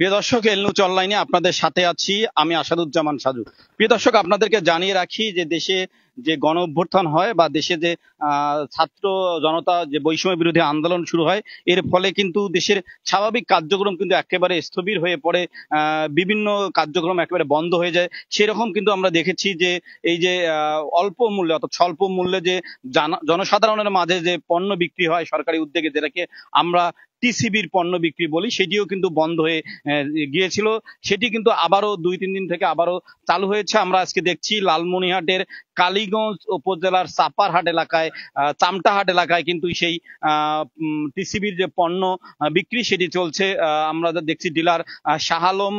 প্রিয় দর্শক, এল নিউজ অনলাইনে আপনাদের সাথে আছি আমি আসাদুজ্জামান সাজু। প্রিয় দর্শক, আপনাদেরকে জানিয়ে রাখি যে দেশে যে গণ অভ্যুত্থান হয় বা দেশে যে ছাত্র জনতা যে বৈষম্য বিরোধী আন্দোলন শুরু হয়, এর ফলে কিন্তু দেশের স্বাভাবিক কার্যক্রম কিন্তু একেবারে স্থবির হয়ে পড়ে। বিভিন্ন কার্যক্রম একেবারে বন্ধ হয়ে যায়। সেরকম কিন্তু আমরা দেখেছি যে এই যে অল্প মূল্যে অর্থাৎ স্বল্প মূল্যে যে জনসাধারণের মাঝে যে পণ্য বিক্রি হয় সরকারি উদ্যোগে, যেটাকে আমরা টিসিবির পণ্য বিক্রি বলি, সেটিও কিন্তু বন্ধ হয়ে গিয়েছিল। সেটি কিন্তু আবারও 2-3 দিন থেকে আবারও চালু হয়েছে। আমরা আজকে দেখছি লালমনিরহাটের কালীগঞ্জ উপজেলার চাপারহাট এলাকায়, চামটাহাট এলাকায় কিন্তু সেই টিসিবির যে পণ্য বিক্রি সেটি চলছে। আমরা দেখছি ডিলার শাহ আলম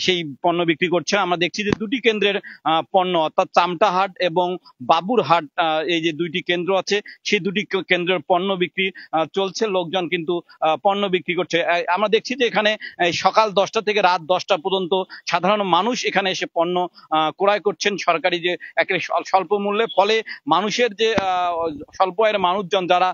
সেই পণ্য বিক্রি করছে। আমরা দেখছি যে দুটি কেন্দ্রের পণ্য অর্থাৎ চামটাহাট এবং বাবুরহাট, এই যে দুইটি কেন্দ্র আছে, সেই দুটি কেন্দ্রের পণ্য বিক্রি চলছে। লোকজন কিন্তু পণ্য বিক্রি করছে। আমরা দেখছি যে এখানে সকাল 10টা থেকে রাত 10টা পর্যন্ত সাধারণ মানুষ এখানে এসে পণ্য ক্রয় করছেন সরকারি যে একেবারে স্বল্প মূল্যে। ফলে মানুষের যে স্বল্প আয়ের মানুষজন যারা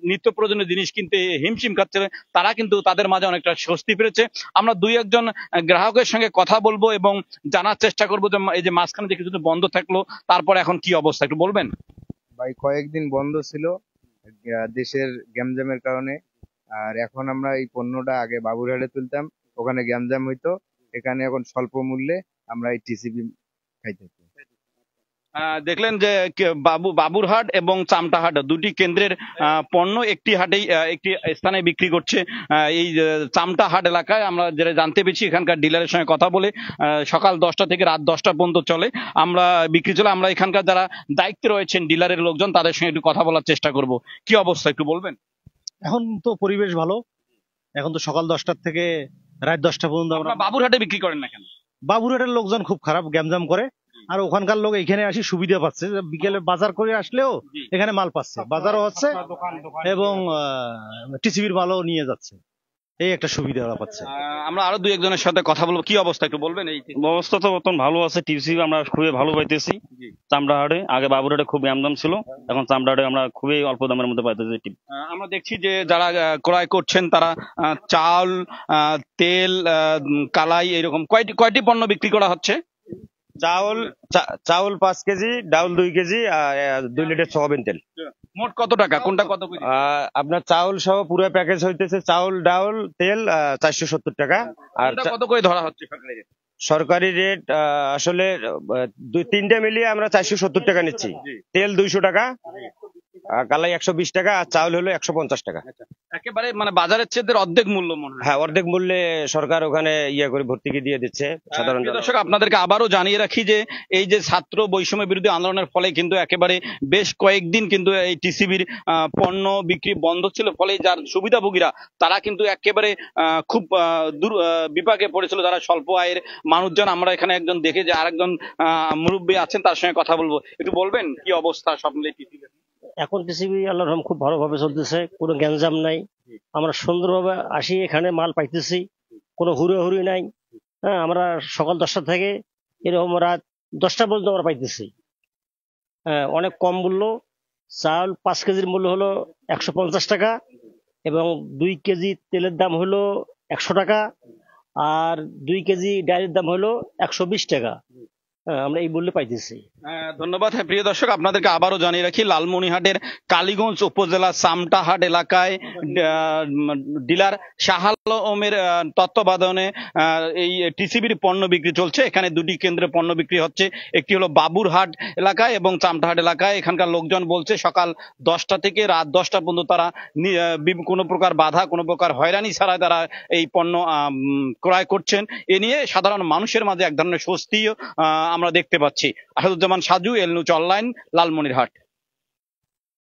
নিত্য প্রয়োজনীয় জিনিস কিনতে হিমশিম খাচ্ছে, তারা কিন্তু তাদের মাঝে অনেকটা স্বস্তি পেয়েছে। আমরা 2-1 জন গ্রাহকের সঙ্গে কথা বলবো এবং জানার চেষ্টা করবো যে এই যে মাঝখানে যে কিছুদিন বন্ধ থাকলো, তারপর এখন কি অবস্থা একটু বলবেন? ভাই, কয়েকদিন বন্ধ ছিল দেশের গ্যামজামের কারণে। আর এখন আমরা এই পণ্যটা আগে বাবুরহাটে তুলতাম, ওখানে গ্যামজাম হইতো। এখানে এখন স্বল্প মূল্যে আমরা এই টিসিবি খাইতেছি। দেখলেন যে বাবুরহাট এবং চামটাহাট দুটি কেন্দ্রের পণ্য একটি হাটেই একটি স্থানে বিক্রি করছে। এই চামটাহাট এলাকায় আমরা যেটা জানতে পেরেছি, এখানকার ডিলারের সঙ্গে কথা বলে সকাল 10টা থেকে রাত 10টা পর্যন্ত চলে আমরা বিক্রি চলে। আমরা এখানকার যারা দায়িত্বে রয়েছেন ডিলারের লোকজন, তাদের সঙ্গে একটু কথা বলার চেষ্টা করব। কি অবস্থা একটু বলবেন? এখন তো পরিবেশ ভালো। এখন তো সকাল 10টার থেকে রাত 10টা পর্যন্ত আমরা বাবুরহাটে বিক্রি করেন না কেন? বাবুরহাটের লোকজন খুব খারাপ, গ্যামজাম করে। আর ওখানকার লোক এখানে আসি সুবিধা পাচ্ছে, বিকেলে বাজার করে আসলেও এখানে মাল পাচ্ছে, বাজারও হচ্ছে এবং টিসিবির মালও নিয়ে যাচ্ছে। এই একটা সুবিধা ওরা পাচ্ছে। আমরা আরো 2-1 জনের সাথে কথা বলবো। কি অবস্থা একটু বলবেন? এই অবস্থা তো বর্তমান ভালো আছে, টিসিবি আমরা খুবই ভালো পাইতেছি। চামড়াহাটে আগে বাবুরহাটে খুব দাম ছিল, এখন চামড়াহাটে আমরা খুবই অল্প দামের মধ্যে পাইতেছি। আমরা দেখছি যে যারা ক্রয় করছেন তারা চাল, তেল, কালাই, এরকম কয়টি পণ্য বিক্রি করা হচ্ছে? চাউল 5 কেজি, ডাউল 2 কেজি, 2 লিটার সয়াবিন তেল। মোট কত টাকা? কোনটা কত? আপনার চাউল সহ পুরো প্যাকেজ হইতেছে চাউল ডাউল তেল 470 টাকা। আর কত করে ধরা হচ্ছে সরকারি রেট আসলে 2-3টে মিলিয়ে আমরা 470 টাকা নিচ্ছি। তেল 200 টাকা, কালাই 120 টাকা, আর চাউল হলো 150 টাকা। একেবারে মানে বাজারের চেয়ে অর্ধেক মূল্য মনে হয়। হ্যাঁ, অর্ধেক মূল্যে সরকার ওখানে করে ভর্তুকি দিয়ে দিচ্ছে সাধারণ দর্শক। আপনাদেরকে আবারও জানিয়ে রাখি যে এই যে ছাত্র বৈষম্য বিরোধী আন্দোলনের ফলে কিন্তু একেবারে বেশ কয়েকদিন কিন্তু এই টিসিবির পণ্য বিক্রি বন্ধ ছিল। ফলে যার সুবিধাভোগীরা তারা কিন্তু একেবারে খুব বিপাকে পড়েছিল, যারা স্বল্প আয়ের মানুষজন। আমরা এখানে একজন দেখে যে আরেকজন মুরব্বী আছেন, তার সঙ্গে কথা বলবো। একটু বলবেন কি অবস্থা সব মিলিয়ে টিসিবি? এখন টিসিবি আল্লাহর রহমতে খুব ভালোভাবে চলতেছে, কোনো গ্যাঞ্জাম নাই। আমরা সুন্দরভাবে আসি, এখানে মাল পাইতেছি, কোনো হুড়োহুড়ি নাই। হ্যাঁ, আমরা সকাল 10টা থেকে এরকম রাত 10টা পর্যন্ত আমরা পাইতেছি। হ্যাঁ, অনেক কম মূল্য। চাউল 5 কেজির মূল্য হলো 150 টাকা এবং 2 কেজি তেলের দাম হলো 100 টাকা, আর 2 কেজি ডালের দাম হলো 120 টাকা। আমরা এই মূল্যে পাইতেছি। ধন্যবাদ। হ্যাঁ, প্রিয় দর্শক, আপনাদেরকে আবারও জানিয়ে রাখি লালমনিরহাটের কালীগঞ্জ উপজেলা চামটাহাট এলাকায় ডিলার শাহ আলমের তত্ত্বাবধানে এই টিসিবির পণ্য বিক্রি চলছে। এখানে দুটি কেন্দ্রে পণ্য বিক্রি হচ্ছে, একটি হলো বাবুরহাট এলাকায় এবং চামটাহাট এলাকায়। এখানকার লোকজন বলছে সকাল 10টা থেকে রাত 10টা পর্যন্ত তারা কোনো প্রকার বাধা, কোনো প্রকার হয়রানি ছাড়া তারা এই পণ্য ক্রয় করছেন। এ নিয়ে সাধারণ মানুষের মাঝে এক ধরনের স্বস্তি আমরা দেখতে পাচ্ছি। আসাদুজ্জামান সাজু, এল নিউজ অনলাইন, লালমনিরহাট।